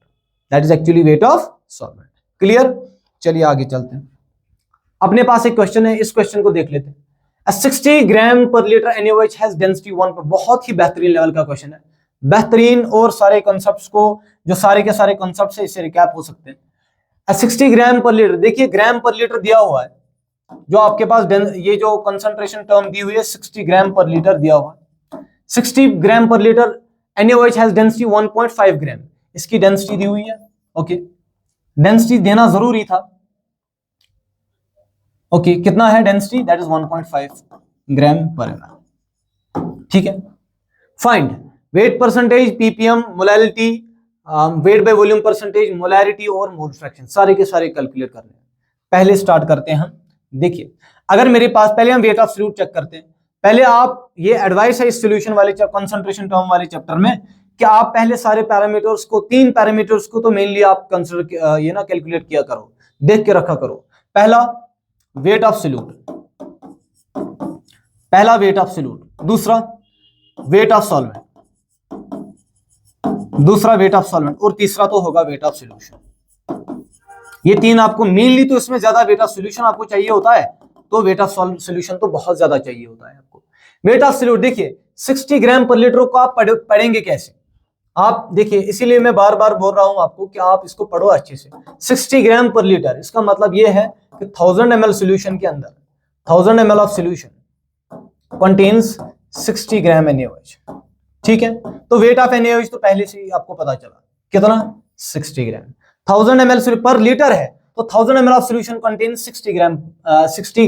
Speaker 1: Clear? चलिए आगे चलते हैं। अपने पास एक क्वेश्चन है, इस क्वेश्चन को देख लेते हैं। 60 ग्राम per litre NaOH has density 1 पर, बहुत ही बेहतरीन लेवल का क्वेश्चन है, बेहतरीन, और सारे कॉन्सेप्ट्स को, जो सारे के सारे कॉन्सेप्ट्स है, इससे रिकैप हो सकते हैं। 60 ग्राम पर लीटर, देखिए ग्राम पर लीटर दिया हुआ है, जो आपके पास ये जो कंसंट्रेशन टर्म दी हुई है 60 ग्राम पर लीटर दिया हुआ है। 60 ग्राम per litre NaOH has density 1.5 ग्राम, इसकी डेंसिटी दी हुई है। ओके, डेंसिटी देना जरूरी था। ओके, कितना है डेंसिटी? दैट इज 1.5 ग्राम पर ml। ठीक है, find wait percentage, ppm, molality, weight by volume percentage, molarity और मोल फ्रैक्शन, सारे के सारे कैलकुलेट करने हैं। पहले स्टार्ट करते हैं हम। देखिए, अगर मेरे पास, पहले हम वेट ऑफ सॉल्यूट चेक करते हैं। पहले आप, ये एडवाइस है इस सॉल्यूशन वाले कंसंट्रेशन टर्म वाले चैप्टर में, कि आप पहले सारे पैरामीटर्स को, 3 पैरामीटर्स को तो मेनली आप कंसीडर ये ना कैलकुलेट किया करो, देख के रखा करो। पहला वेट ऑफ सॉल्यूट, दूसरा वेट ऑफ सॉल्वेंट, और तीसरा तो होगा वेट ऑफ सॉल्यूशन। ये 3 आपको मेनली, तो इसमें ज्यादा वेट ऑफ सॉल्यूशन आपको चाहिए होता है, तो वेट ऑफ सॉल्यूशन तो बहुत ज्यादा चाहिए होता है आपको। वेट ऑफ सॉल्यूट देखिए 60 ग्राम पर लीटर को आप पढ़ेंगे कैसे, आप देखिए, इसीलिए मैं बार बार बोल रहा हूं आपको कि आप इसको पढ़ो अच्छे से। 60 ग्राम पर लीटर, इसका मतलब यह है कि 1000 ml सॉल्यूशन के अंदर, 1000 ml of solution contains 60 gram NaOH। ठीक है, तो वेट ऑफ NaOH तो पहले से ही आपको पता चला, कितना? 60 ग्राम। 1000 ml पर लीटर है, तो 1000 ml of solution contains 60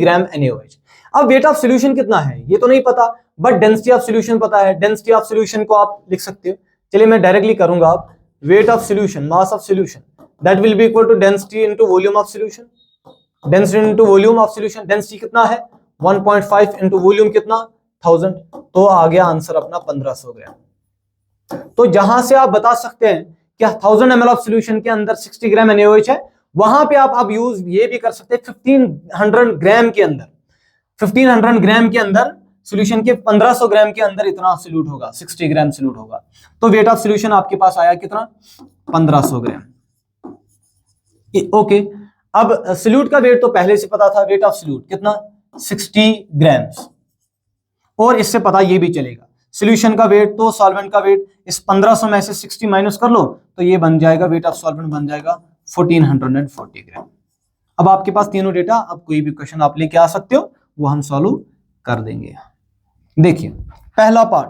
Speaker 1: gram NaOH। अब वेट ऑफ सॉल्यूशन कितना है ये तो नहीं पता, बट डेंसिटी ऑफ सॉल्यूशन पता है। डेंसिटी ऑफ सॉल्यूशन को आप लिख सकते हो, चलिए मैं डायरेक्टली करूंगा। आप weight of solution, mass of solution, that will be equal to density into volume of solution. Density into volume of solution, density कितना है 1.5 इनटू वॉल्यूम कितना 1000, तो आ गया आंसर अपना 1500 ग्राम। तो जहां से आप बता सकते हैं कि 1000 ml ऑफ सॉल्यूशन के अंदर 60 ग्राम NaOH है, वहां पे आप अब यूज ये भी कर सकते हैं 1500 ग्राम के अंदर, 1500 ग्राम के अंदर सॉल्यूशन के 1500 ग्राम के अंदर इतना सॉल्यूट होगा, 60 ग्राम सॉल्यूट होगा। तो वेट ऑफ सॉल्यूशन आपके पास आया कितना? 1500 ग्राम। ओके, अब सॉल्यूट का वेट तो पहले से पता था, वेट ऑफ सॉल्यूट कितना 60 ग्राम्स, और इससे पता ये भी चलेगा सॉल्यूशन का वेट तो सॉल्वेंट का वेट, इस 1500 में से 60 माइनस कर लो तो ये बन जाएगा, वेट ऑफ सॉल्वेंट बन जाएगा 1440 ग्राम। अब आपके पास तीनों डेटा, अब कोई भी क्वेश्चन आप लेके आ सकते हो, वो हम सॉल्व कर देंगे। देखिए पहला पार्ट,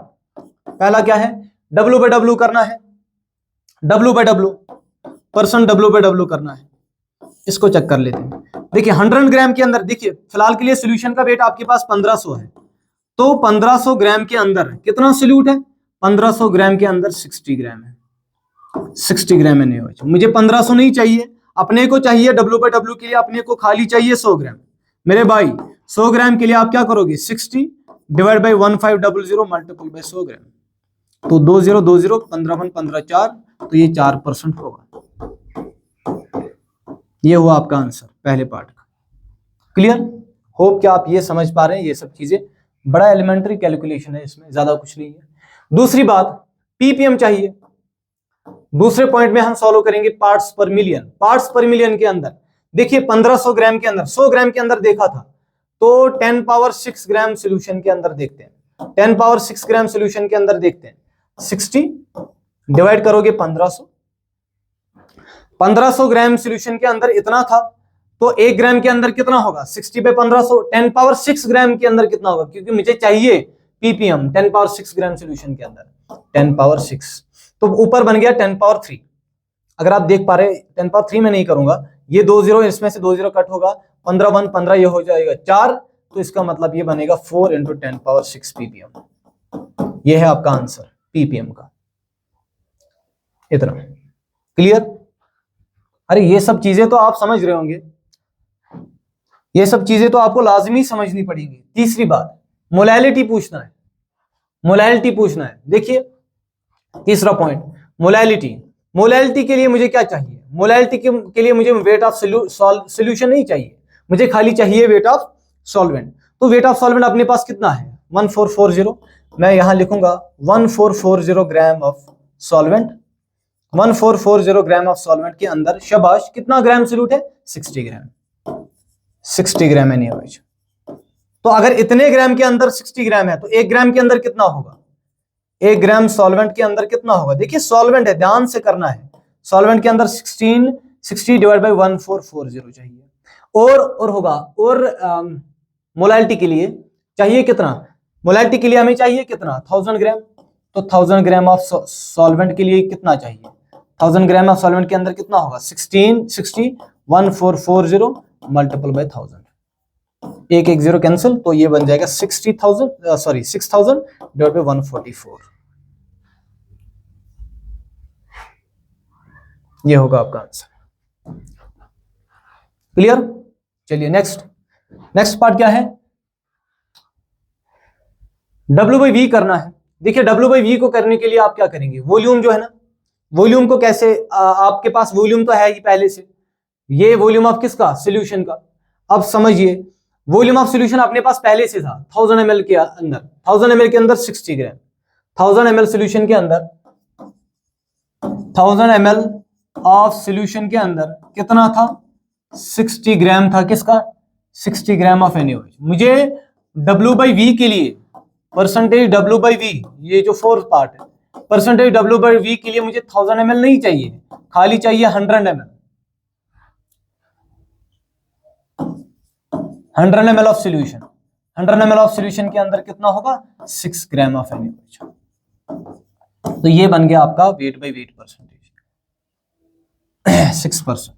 Speaker 1: पहला क्या है, W/W करना है, W/W परसेंट W/W करना है, इसको चेक कर लेते हैं। देखिए 100 ग्राम के अंदर, देखिए फिलहाल के लिए सॉल्यूशन का वेट आपके पास 1500 है, तो 1500 ग्राम के अंदर कितना सॉल्यूट है? 1500 ग्राम के अंदर 60 ग्राम है, 60 ग्राम NaOH। मुझे 1500 नहीं चाहिए, अपने को चाहिए W/W के लिए, अपने को खाली चाहिए 100 ग्राम। मेरे भाई 100 ग्राम के लिए आप क्या करोगे, 60 डिवाइड बाई 1500 मल्टीपल बाई 100 ग्राम, तो 2020 15 15 4, तो ये 4% होगा। ये हुआ आपका आंसर पहले पार्ट का। क्लियर? होप कि आप ये समझ पा रहे हैं, ये सब चीजें बड़ा एलिमेंट्री कैलकुलेशन है, इसमें ज्यादा कुछ नहीं है। दूसरी बात, ppm चाहिए। दूसरे पॉइंट में हम सॉल्व करेंगे parts per million. Parts per million के अंदर देखिए 1500 ग्राम के अंदर, 100 ग्राम के अंदर देखा था, तो 10 पावर 6 ग्राम सॉल्यूशन के अंदर देखते हैं, 10 पावर 6 ग्राम सॉल्यूशन के अंदर देखते हैं, 60 डिवाइड करोगे 1500, 1500 ग्राम सॉल्यूशन के अंदर इतना था, तो 1 ग्राम के अंदर कितना होगा, 60 बाई 1500, 10 पावर 6 ग्राम के अंदर कितना होगा, क्योंकि मुझे चाहिए ppm 10 पावर 6 ग्राम सॉल्यूशन के अंदर, 10 पावर 6, तो ऊपर बन गया 10 पावर 3। अगर आप देख पा रहे, 10 पावर 3 में नहीं करूंगा, ये 2 0, इसमें से 2 0 कट होगा, 15 1 15, ये हो जाएगा 4, तो इसका मतलब ये बनेगा 4 × 10 पावर 6 ppm। ये है आपका आंसर ppm का, इतना। क्लियर? अरे ये सब चीजें तो आप समझ रहे होंगे, ये सब चीजें तो आपको लाजमी समझनी पड़ेगी। तीसरी बात, मोलैलिटी पूछना है, मोलैलिटी पूछना है। देखिए तीसरा पॉइंट, मोलैलिटी। मोलैलिटी के लिए मुझे क्या चाहिए? मोलैलिटी के लिए मुझे वेट ऑफ सोल्यूशन नहीं चाहिए, मुझे खाली चाहिए वेट ऑफ सॉल्वेंट। तो वेट ऑफ सॉल्वेंट अपने पास कितना है? 1440। मैं यहां लिखूंगा 1440 gram of solvent. 1440 gram of solvent के अंदर शाबाश कितना ग्राम सोल्यूट है? 60 ग्राम। 60 ग्राम NaOH। तो अगर इतने ग्राम के अंदर 60 ग्राम है तो 1 ग्राम के अंदर कितना होगा? 1 ग्राम सॉल्वेंट के अंदर कितना होगा? देखिए सॉल्वेंट है, ध्यान से करना है। सॉल्वेंट के अंदर 60 डिवाइड बाई 1440 चाहिए। और होगा, और मोलैलिटी के लिए चाहिए कितना? मोलैलिटी के लिए हमें चाहिए कितना? 1000 ग्राम। तो 1000 ग्राम ऑफ सॉल्वेंट के लिए कितना चाहिए? 1000 ग्राम ऑफ सॉल्वेंट के अंदर कितना होगा? 1440 मल्टीपल बाय 1000। 1 0 कैंसिल, तो ये बन जाएगा 6000 डिवाइड बाय 144। ये होगा आपका आंसर। क्लियर? चलिए नेक्स्ट पार्ट क्या है? W/V करना है। देखिए W/V को करने के लिए आप क्या करेंगे? वॉल्यूम जो है ना, वॉल्यूम को कैसे, आपके पास वॉल्यूम तो है ही पहले से, ये वॉल्यूम ऑफ किसका? सॉल्यूशन का। अब समझिए, वॉल्यूम ऑफ सॉल्यूशन अपने पास पहले से था 1000 ml के अंदर। 1000 ml के अंदर 60 ग्राम। 1000 ml सॉल्यूशन के अंदर, 1000 ml ऑफ सॉल्यूशन के अंदर कितना था? 60 ग्राम था। किसका? 60 ग्राम ऑफ NaOH। मुझे W/V के लिए, परसेंटेज W/V, ये जो फोर्थ पार्ट है, परसेंटेज W/V के लिए मुझे 1000 ml नहीं चाहिए, खाली चाहिए 100 ml। 100 ml of solution. 100 ml of solution के अंदर कितना होगा? 6 ग्राम ऑफ NaOH। तो ये बन गया आपका वेट बाई वेट परसेंटेज 6%।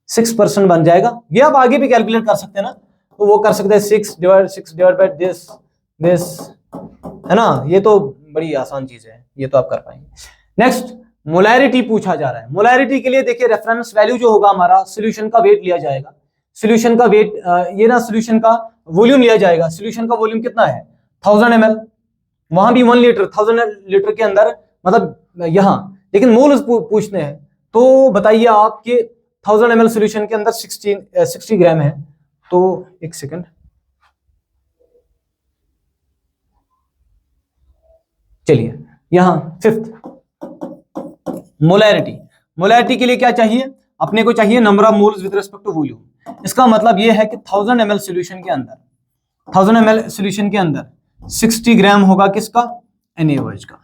Speaker 1: 6% बन जाएगा। ये आप आगे भी कैलकुलेट कर सकते हैं ना, तो वो कर सकते हैं 6 डिवाइड बाय दिस है ना। ये तो बड़ी आसान चीज है, ये तो आप कर पाएंगे। नेक्स्ट, मोलैरिटी पूछा जा रहा है। मोलैरिटी के लिए देखिए रेफरेंस वैल्यू जो होगा हमारा, सॉल्यूशन का वेट लिया जाएगा। सॉल्यूशन का वेट, ये ना सॉल्यूशन का वॉल्यूम लिया जाएगा। सॉल्यूशन का वॉल्यूम कितना है? 1000 ml। वहां भी 1 लीटर, 1000 लीटर के अंदर, मतलब यहां, लेकिन मोल्स पूछते हैं। तो बताइए आप कि 1000 ml सॉल्यूशन के अंदर 60 ग्राम है। तो एक सेकंड, चलिए यहां फिफ्थ, मोलैरिटी। मोलैरिटी के लिए क्या चाहिए? अपने को चाहिए number of moles with respect to volume. इसका मतलब यह है कि 1000 ml सॉल्यूशन के अंदर, 1000 ml सॉल्यूशन के अंदर 60 ग्राम होगा किसका? NaOH का।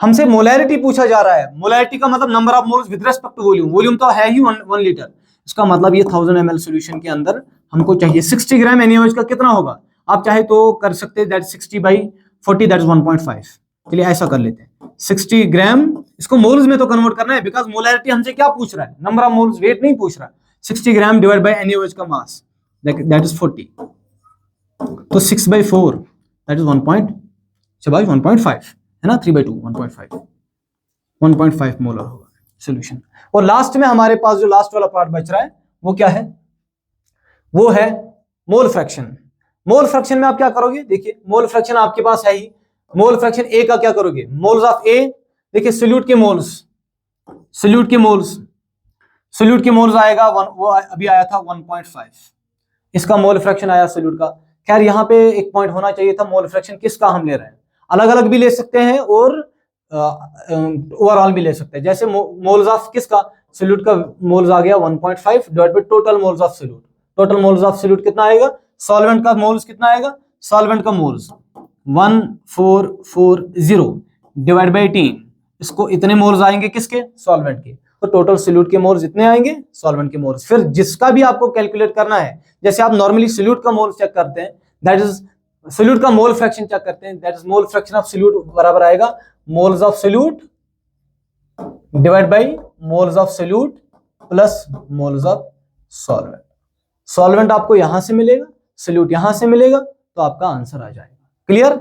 Speaker 1: हमसे मोलैरिटी पूछा जा रहा है। मोलैरिटी का मतलब number of moles with respect to volume. Volume तो है ही 1 लीटर। इसका मतलब ये 1000 ml सॉल्यूशन के अंदर हमको चाहिए 60 ग्राम NaOH का। कितना होगा? आप चाहे तो कर सकते हैं, दैट 60/40, दैट इज 1.5। चलिए ऐसा कर लेते हैं, 60 ग्राम, इसको मोल्स में तो कन्वर्ट करना है, बिकॉज मोलैरिटी हमसे क्या पूछ रहा है? नंबर ऑफ मोल्स, वेट नहीं पूछ रहा। 60 ग्राम डिवाइड बाय NaOH का मास, दैट इज 40। तो 6/4 दैट इज 1.5 है ना, 3/2 1.5 मोलर होगा सॉल्यूशन। और लास्ट में हमारे पास जो लास्ट वाला पार्ट बच रहा है वो क्या है? वो है मोल फ्रैक्शन। मोल फ्रैक्शन में आप क्या करोगे? देखिए मोल फ्रैक्शन आपके पास है ही। मोल फ्रैक्शन ए का क्या करोगे? मोल्स ऑफ ए, देखिए सॉल्यूट के मोल्स, सॉल्यूट के मोल्स आएगा वो अभी आया था 1.5। इसका मोल फ्रैक्शन आया सॉल्यूट का। खैर यहाँ पे एक पॉइंट होना चाहिए था, मोल फ्रैक्शन किसका हम ले रहे हैं? अलग अलग भी ले सकते हैं और ओवरऑल भी ले सकते हैं। जैसे मोल्स ऑफ किसका? सॉल्यूट का मोल्स आ गया 1.5 divide by total moles of solute. Total moles of solute कितना आएगा? सॉल्वेंट का मोल्स कितना आएगा? सॉल्वेंट का मोल्स 1440 डिवाइड बाई 18। इसको इतने मोल्स आएंगे किसके? सॉल्वेंट के। तो टोटल सॉल्यूट के मोल्स इतने आएंगे, सॉल्वेंट के मोल्स। फिर जिसका भी आपको कैलकुलेट करना है, जैसे आप नॉर्मली सॉल्यूट का मोल चेक करते हैं, दैट इज सॉल्यूट का मोल फ्रैक्शन चेक करते हैं, that is mole fraction of solute बराबर आएगा moles of solute divide by moles of solute plus moles of solvent. Solvent आपको यहां से मिलेगा, सॉल्यूट यहां से मिलेगा, तो आपका आंसर आ जाएगा। क्लियर?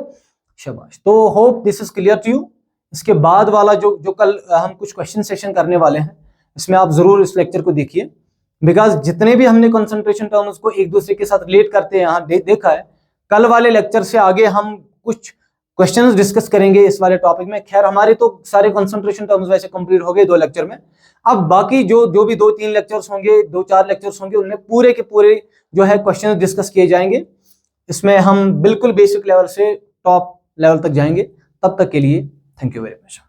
Speaker 1: शाबाश। तो hope this is clear to you. इसके बाद वाला जो कल हम कुछ क्वेश्चन सेशन करने वाले हैं, इसमें आप जरूर इस लेक्चर को देखिए, बिकॉज जितने भी हमने कंसंट्रेशन टर्म्स को एक दूसरे के साथ रिलेट करते हैं यहाँ देखा है, कल वाले लेक्चर से आगे हम कुछ क्वेश्चंस डिस्कस करेंगे इस वाले टॉपिक में। खैर हमारे तो सारे कंसंट्रेशन टर्म्स वैसे कंप्लीट हो गए 2 लेक्चर में। अब बाकी जो भी 2-3 लेक्चर्स होंगे, 2-4 लेक्चर्स होंगे, उनमें पूरे के पूरे जो है क्वेश्चंस डिस्कस किए जाएंगे। इसमें हम बिल्कुल बेसिक लेवल से टॉप लेवल तक जाएंगे। तब तक के लिए थैंक यू वेरी मच।